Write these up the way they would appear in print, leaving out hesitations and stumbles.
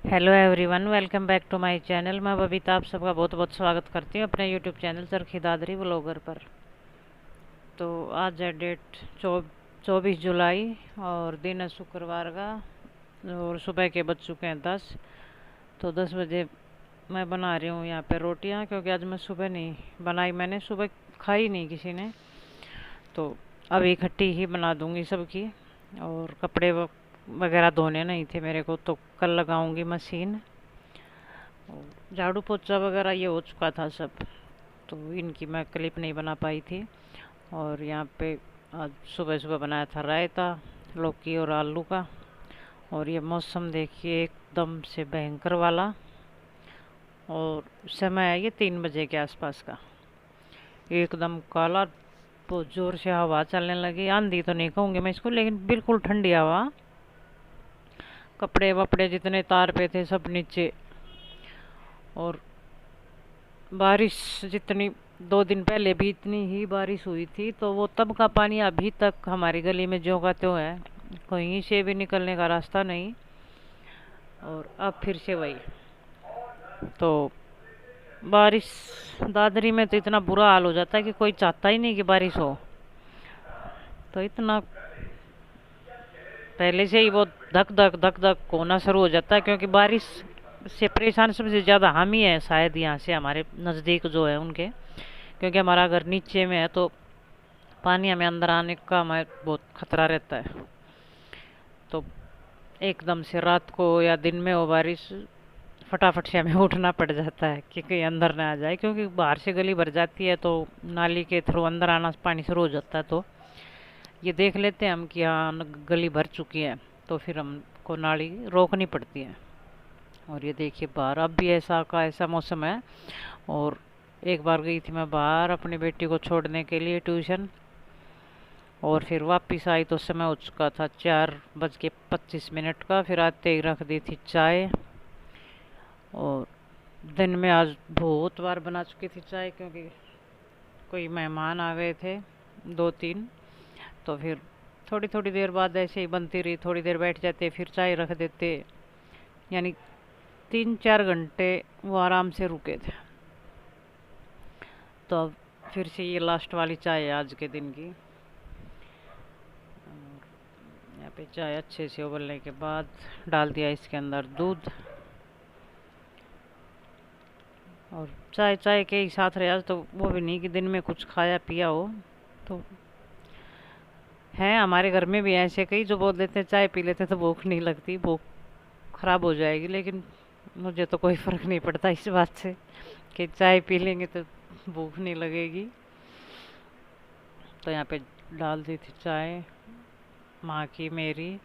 Hello everyone, welcome back to my channel. मैं बबीता आप सबका बहुत बहुत स्वागत करती हूँ अपने YouTube channel Charkhi Dadri vlogger पर। तो आज है डेट 24 जुलाई और दिन है शुक्रवार का और सुबह के बज चुके हैं 10। तो 10 बजे मैं बना रही हूँ यहाँ पे रोटियाँ, क्योंकि आज मैं सुबह नहीं बनाई, मैंने सुबह खाई नहीं किसी ने। तो अब इकट्ठी ही बना दूँगी सबकी। और कपड़े वगैरह धोने नहीं थे मेरे को, तो कल लगाऊंगी मशीन। झाड़ू पोछा वगैरह ये हो चुका था सब, तो इनकी मैं क्लिप नहीं बना पाई थी। और यहाँ पे आज सुबह सुबह बनाया था रायता लौकी और आलू का। और ये मौसम देखिए एकदम से भयंकर वाला। और समय है ये 3 बजे के आसपास का, एकदम काला। बहुत ज़ोर से हवा चलने लगी, आंधी तो नहीं कहूँगी मैं इसको, लेकिन बिल्कुल ठंडी हवा। कपड़े वपड़े जितने तार पे थे सब नीचे। और बारिश जितनी 2 दिन पहले भी इतनी ही बारिश हुई थी, तो वो तब का पानी अभी तक हमारी गली में ज्यों का त्यों है, कहीं से भी निकलने का रास्ता नहीं। और अब फिर से वही। तो बारिश दादरी में तो इतना बुरा हाल हो जाता है कि कोई चाहता ही नहीं कि बारिश हो। तो इतना पहले से ही वो धक धक धक धक होना शुरू हो जाता है, क्योंकि बारिश से परेशान सबसे ज़्यादा हम ही हैं शायद, यहाँ से हमारे नज़दीक जो है उनके। क्योंकि हमारा घर नीचे में है, तो पानी हमें अंदर आने का हमें बहुत खतरा रहता है। तो एकदम से रात को या दिन में हो बारिश, फटाफट से हमें उठना पड़ जाता है कि कहीं अंदर ना आ जाए, क्योंकि बाहर से गली भर जाती है तो नाली के थ्रू अंदर आना पानी शुरू हो जाता है। तो ये देख लेते हैं हम कि हाँ गली भर चुकी है, तो फिर हमको नाली रोकनी पड़ती है। और ये देखिए बाहर अब भी ऐसा का ऐसा मौसम है। और एक बार गई थी मैं बाहर अपनी बेटी को छोड़ने के लिए ट्यूशन, और फिर वापस आई तो समय हो चुका था 4:25 का। फिर आते ही रख दी थी चाय। और दिन में आज बहुत बार बना चुकी थी चाय, क्योंकि कोई मेहमान आ गए थे 2-3। तो फिर थोड़ी थोड़ी देर बाद ऐसे ही बनती रही, थोड़ी देर बैठ जाते फिर चाय रख देते, यानी 3-4 घंटे वो आराम से रुके थे। तो अब फिर से ये लास्ट वाली चाय है आज के दिन की। यहाँ पे चाय अच्छे से उबलने के बाद डाल दिया इसके अंदर दूध। और चाय चाय के ही साथ रहे आज, तो वो भी नहीं कि दिन में कुछ खाया पिया हो। तो हैं हमारे घर में भी ऐसे कई जो बोल देते हैं चाय पी लेते तो भूख नहीं लगती, भूख खराब हो जाएगी। लेकिन मुझे तो कोई फ़र्क नहीं पड़ता इस बात से कि चाय पी लेंगे तो भूख नहीं लगेगी। तो यहाँ पे डाल दी थी चाय माँ की मेरी।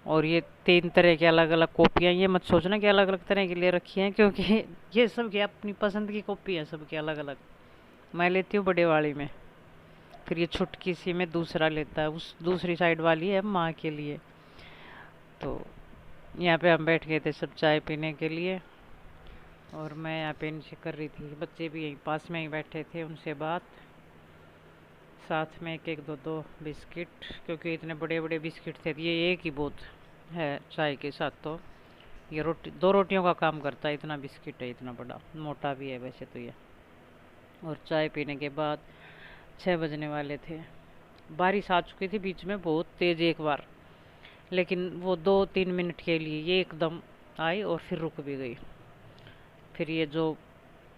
और ये 3 तरह की अलग अलग कॉपियाँ, ये मत सोचना कि अलग अलग तरह के लिए रखी हैं, क्योंकि ये सब की अपनी पसंद की कॉपी है सबकी अलग अलग। मैं लेती हूँ बड़े वाली में, फिर ये छुटकी सी में दूसरा लेता है, उस दूसरी साइड वाली है माँ के लिए। तो यहाँ पे हम बैठ गए थे सब चाय पीने के लिए। और मैं यहाँ पे इनसे कर रही थी, बच्चे भी यहीं पास में ही बैठे थे, उनसे बात। साथ में एक एक दो दो बिस्किट, क्योंकि इतने बड़े बड़े बिस्किट थे, ये एक ही बहुत है चाय के साथ। तो ये रोटी 2 रोटियों का काम करता है, इतना बिस्किट है, इतना बड़ा मोटा भी है वैसे तो ये। और चाय पीने के बाद 6 बजने वाले थे। बारिश आ चुकी थी बीच में बहुत तेज़ एक बार, लेकिन वो 2-3 मिनट के लिए ये एकदम आई और फिर रुक भी गई। फिर ये जो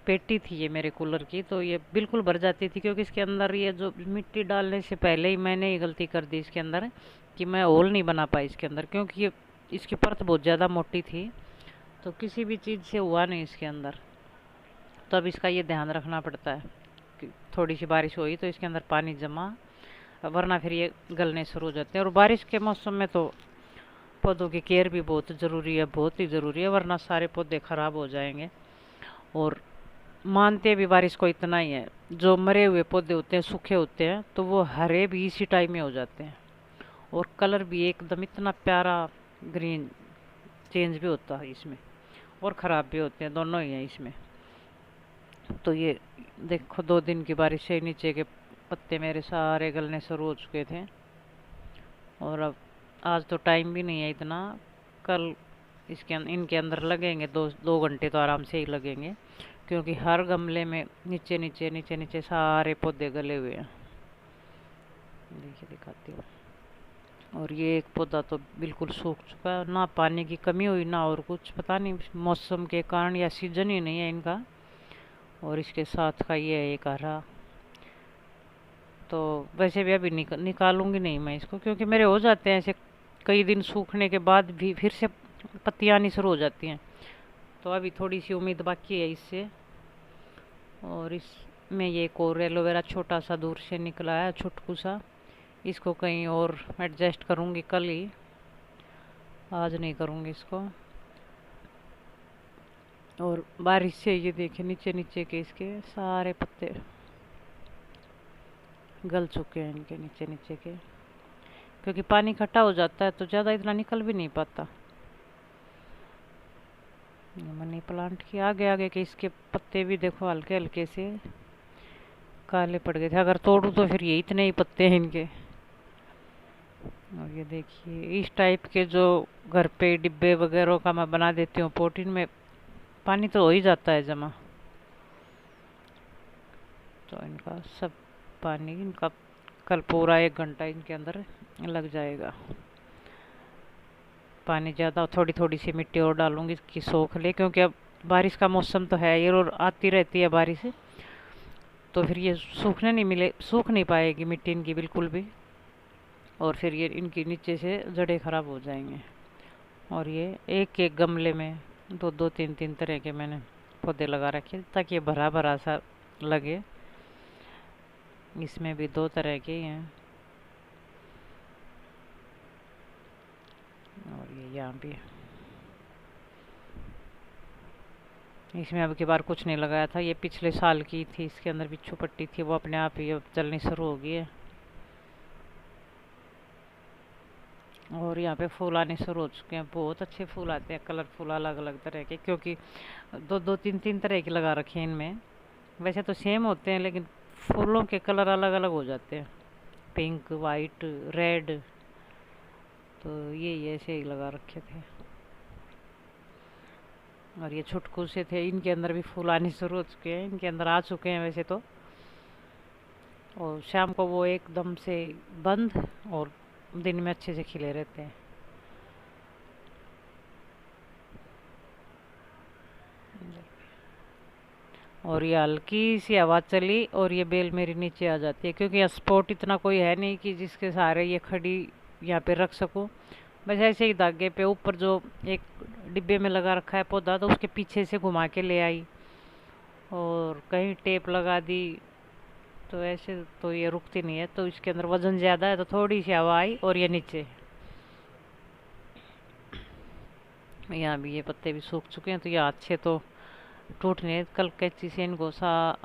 पेटी थी ये मेरे कूलर की, तो ये बिल्कुल भर जाती थी, क्योंकि इसके अंदर ये जो मिट्टी डालने से पहले ही मैंने ये गलती कर दी इसके अंदर कि मैं होल नहीं बना पाई इसके अंदर, क्योंकि ये इसकी परत बहुत ज़्यादा मोटी थी, तो किसी भी चीज़ से हुआ नहीं इसके अंदर। तो अब इसका ये ध्यान रखना पड़ता है कि थोड़ी सी बारिश हुई तो इसके अंदर पानी जमा, वरना फिर ये गलने शुरू हो जाते हैं। और बारिश के मौसम में तो पौधों की केयर भी बहुत ज़रूरी है, बहुत ही ज़रूरी है, वरना सारे पौधे ख़राब हो जाएंगे। और मानते भी बारिश को इतना ही है, जो मरे हुए पौधे होते हैं सूखे होते हैं तो वो हरे भी इसी टाइम में हो जाते हैं। और कलर भी एकदम इतना प्यारा ग्रीन चेंज भी होता है इसमें, और ख़राब भी होते हैं, दोनों ही हैं इसमें। तो ये देखो 2 दिन की बारिश से नीचे के पत्ते मेरे सारे गलने शुरू हो चुके थे। और अब आज तो टाइम भी नहीं है इतना, कल इनके अंदर लगेंगे 2 घंटे तो आराम से ही लगेंगे, क्योंकि हर गमले में नीचे नीचे नीचे नीचे सारे पौधे गले हुए हैं। देखिए दिखाती हूँ। और ये एक पौधा तो बिल्कुल सूख चुका है, ना पानी की कमी हुई ना और कुछ, पता नहीं मौसम के कारण या सीजन ही नहीं है इनका। और इसके साथ का ये है एक हरा, तो वैसे भी अभी निकालूंगी नहीं मैं इसको, क्योंकि मेरे हो जाते हैं ऐसे कई दिन सूखने के बाद भी फिर से पत्तियाँ आनी शुरू हो जाती हैं। तो अभी थोड़ी सी उम्मीद बाकी है इससे। और इसमें ये एक और एलोवेरा छोटा सा दूर से निकला है, छुटकू सा। इसको कहीं और एडजस्ट करूँगी कल ही, आज नहीं करूँगी इसको। और बारिश से ये देखिए नीचे नीचे के इसके सारे पत्ते गल चुके हैं, इनके नीचे नीचे के, क्योंकि पानी इकट्ठा हो जाता है तो ज़्यादा इतना निकल भी नहीं पाता। मनी प्लांट के आगे आगे के इसके पत्ते भी देखो हल्के हल्के से काले पड़ गए थे, अगर तोड़ू तो फिर ये इतने ही पत्ते हैं इनके। और ये देखिए इस टाइप के जो घर पे डिब्बे वगैरह का मैं बना देती हूँ पोटीन में, पानी तो हो ही जाता है जमा, तो इनका सब पानी इनका कल पूरा 1 घंटा इनके अंदर लग जाएगा। पानी ज़्यादा, थोड़ी थोड़ी सी मिट्टी और डालूंगी कि सूख ले, क्योंकि अब बारिश का मौसम तो है ये और आती रहती है बारिश, तो फिर ये सूख नहीं पाएगी मिट्टी इनकी बिल्कुल भी, और फिर ये इनकी नीचे से जड़ें खराब हो जाएंगे। और ये एक एक गमले में दो दो तीन तीन तरह के मैंने पौधे लगा रखे ताकि ये भरा भरा सा लगे। इसमें भी 2 तरह के ही हैं। और ये यहाँ भी, इसमें अब की बार कुछ नहीं लगाया था, ये पिछले साल की थी, इसके अंदर बिच्छू पट्टी थी, वो अपने आप ही अब चलनी शुरू हो गई है। और यहाँ पे फूल आने शुरू हो चुके हैं, बहुत अच्छे फूल आते हैं, कलरफुल अलग अलग तरह के, क्योंकि दो दो तीन तीन तरह के लगा रखे हैं इनमें। वैसे तो सेम होते हैं लेकिन फूलों के कलर अलग अलग हो जाते हैं, पिंक वाइट रेड, तो ये ऐसे ही लगा रखे थे। और ये छुटकू से थे, इनके अंदर भी फूल आने शुरू हो चुके हैं, इनके अंदर आ चुके हैं वैसे तो। और शाम को वो एकदम से बंद और दिन में अच्छे से खिले रहते हैं। और ये हल्की सी हवा चली और ये बेल मेरी नीचे आ जाती है, क्योंकि स्पॉट इतना कोई है नहीं कि जिसके सहारे ये खड़ी यहाँ पे रख सकूँ। बस ऐसे ही धागे पे ऊपर जो एक डिब्बे में लगा रखा है पौधा, तो उसके पीछे से घुमा के ले आई और कहीं टेप लगा दी, तो ऐसे तो ये रुकती नहीं है। तो इसके अंदर वजन ज़्यादा है तो थोड़ी सी हवा आई और ये नीचे। यहाँ भी ये पत्ते भी सूख चुके हैं, तो ये अच्छे तो टूटने, कल कैंची से इनको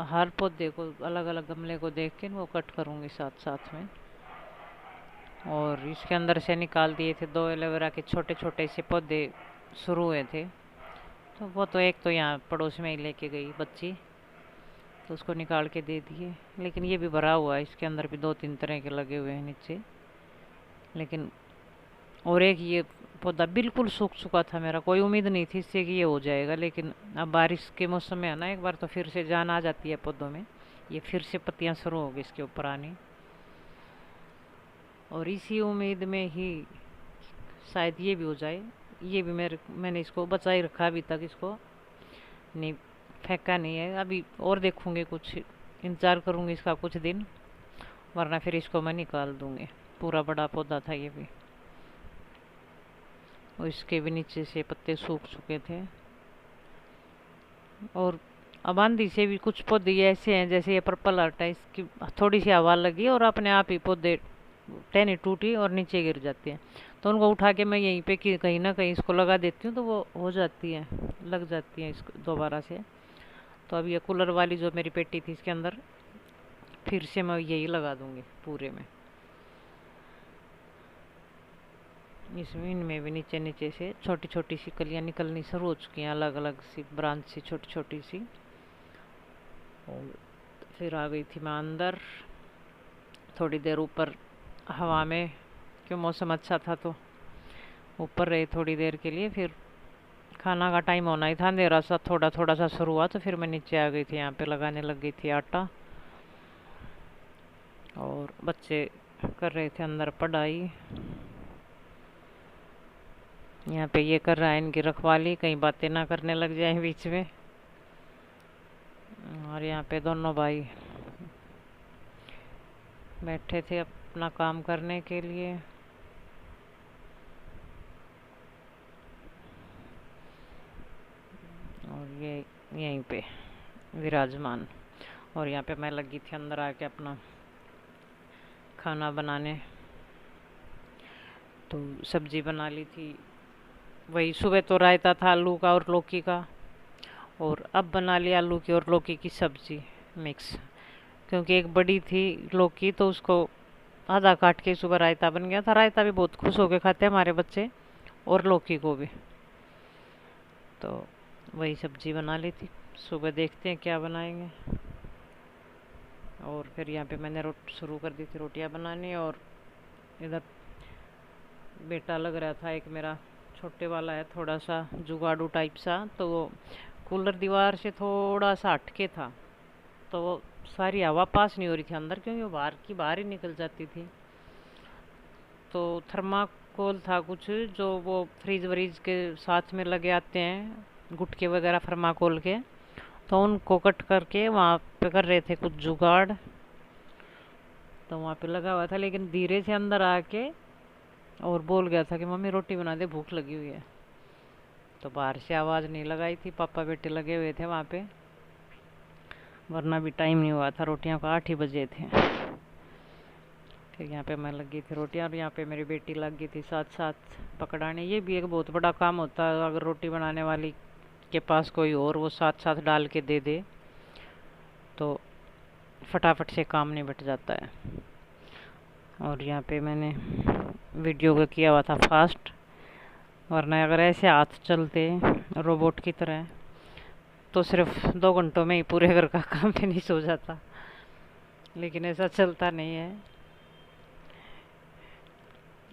हर पौधे को अलग अलग गमले को देख के इनको कट करूँगी साथ साथ में। और इसके अंदर से निकाल दिए थे 2 एलोवेरा के छोटे छोटे से पौधे शुरू हुए थे, तो वो तो एक तो यहाँ पड़ोस में ही लेके गई बच्ची, तो उसको निकाल के दे दिए। लेकिन ये भी भरा हुआ है, इसके अंदर भी 2-3 तरह के लगे हुए हैं नीचे। लेकिन और एक ये पौधा बिल्कुल सूख चुका था, मेरा कोई उम्मीद नहीं थी इससे कि ये हो जाएगा, लेकिन अब बारिश के मौसम में है ना, एक बार तो फिर से जान आ जाती है पौधों में, ये फिर से पत्तियाँ शुरू हो गई इसके ऊपर आनी। और इसी उम्मीद में ही शायद ये भी हो जाए। ये भी मैंने इसको बचा ही रखा अभी तक, इसको नहीं फेंका नहीं है अभी, और देखूँगी, कुछ इंतज़ार करूँगी इसका कुछ दिन, वरना फिर इसको मैं निकाल दूँगी। पूरा बड़ा पौधा था ये भी, और इसके भी नीचे से पत्ते सूख चुके थे। और अबांदी से भी कुछ पौधे ऐसे हैं, जैसे ये पर्पल आर्ट है, इसकी थोड़ी सी हवा लगी और अपने आप ही पौधे टहनी टूटी और नीचे गिर जाती हैं, तो उनको उठा के मैं यहीं पे कहीं ना कहीं इसको लगा देती हूँ, तो वो हो जाती है, लग जाती है इसको दोबारा से। तो अब ये कूलर वाली जो मेरी पेटी थी इसके अंदर फिर से मैं यही लगा दूँगी पूरे में। इसमें इनमें भी नीचे नीचे से छोटी छोटी सी कलियाँ निकलनी शुरू हो चुकी हैं, अलग अलग सी ब्रांच सी छोटी छोटी सी। और फिर आ गई थी मैं अंदर, थोड़ी देर ऊपर हवा में, क्यों मौसम अच्छा था तो ऊपर रहे थोड़ी देर के लिए, फिर खाना का टाइम होना ही था, अंधेरा सा थोड़ा थोड़ा सा शुरू हुआ, तो फिर मैं नीचे आ गई थी, यहाँ पे लगाने लग गई थी आटा। और बच्चे कर रहे थे अंदर पढ़ाई। यहाँ पे ये कर रहा है इनकी रखवाली, कहीं बातें ना करने लग जाए बीच में। और यहाँ पे दोनों भाई बैठे थे अपना काम करने के लिए। और ये यहीं पे विराजमान। और यहाँ पे मैं लगी थी अंदर आके अपना खाना बनाने। तो सब्जी बना ली थी, वही सुबह तो रायता था आलू का और लौकी का, और अब बना लिया आलू की और लौकी की सब्जी मिक्स। क्योंकि एक बड़ी थी लौकी, तो उसको आधा काट के सुबह रायता बन गया था। रायता भी बहुत खुश होके खाते हैं हमारे बच्चे, और लौकी को भी। तो वही सब्जी बना ली थी। सुबह देखते हैं क्या बनाएंगे। और फिर यहाँ पे मैंने शुरू कर दी थी रोटियां बनानी। और इधर बेटा लग रहा था, एक मेरा छोटे वाला है थोड़ा सा जुगाड़ू टाइप सा, तो वो कूलर दीवार से थोड़ा सा हटके था, तो वो सारी हवा पास नहीं हो रही थी अंदर, क्योंकि वो बाहर की बाहर ही निकल जाती थी। तो थर्माकोल था कुछ, जो वो फ्रीज वरीज के साथ में लगे आते हैं, गुटके वगैरह थर्माकोल के, तो उनको कट करके वहाँ पे कर रहे थे कुछ जुगाड़। तो वहाँ पे लगा हुआ था, लेकिन धीरे से अंदर आके और बोल गया था कि मम्मी रोटी बना दे, भूख लगी हुई है। तो बाहर से आवाज़ नहीं लगाई थी, पापा बेटे लगे हुए थे वहाँ पे, वरना भी टाइम नहीं हुआ था, रोटियां को 8 ही बजे थे। फिर यहाँ पे मैं लगी थी रोटियां, और यहाँ पे मेरी बेटी लग गई थी साथ साथ पकड़ाने। ये भी एक बहुत बड़ा काम होता है, अगर रोटी बनाने वाली के पास कोई और वो साथ साथ डाल के दे दे, तो फटाफट से काम निबट जाता है। और यहाँ पे मैंने वीडियो को किया हुआ था फास्ट, वरना अगर ऐसे हाथ चलते रोबोट की तरह, तो सिर्फ 2 घंटों में ही पूरे घर का काम फिनिश हो जाता। लेकिन ऐसा चलता नहीं है,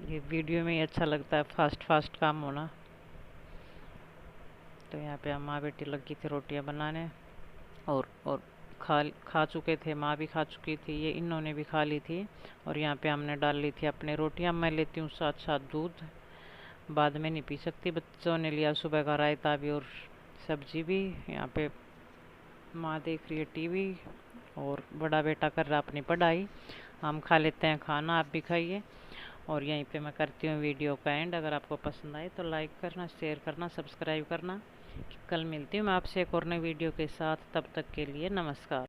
ये वीडियो में ही अच्छा लगता है फास्ट फास्ट काम होना। तो यहाँ पे हम माँ बेटी लगी थी रोटियाँ बनाने। और खा चुके थे, माँ भी खा चुकी थी, ये इन्होंने भी खा ली थी। और यहाँ पे हमने डाल ली थी अपने रोटियाँ। मैं लेती हूँ साथ साथ दूध, बाद में नहीं पी सकती। बच्चों ने लिया सुबह का रायता भी और सब्जी भी। यहाँ पे माँ देख रही है टीवी, और बड़ा बेटा कर रहा अपनी पढ़ाई। हम खा लेते हैं खाना, आप भी खाइए। और यहीं पे मैं करती हूँ वीडियो का एंड। अगर आपको पसंद आए तो लाइक करना, शेयर करना, सब्सक्राइब करना। कल मिलती हूँ मैं आपसे एक और नई वीडियो के साथ, तब तक के लिए नमस्कार।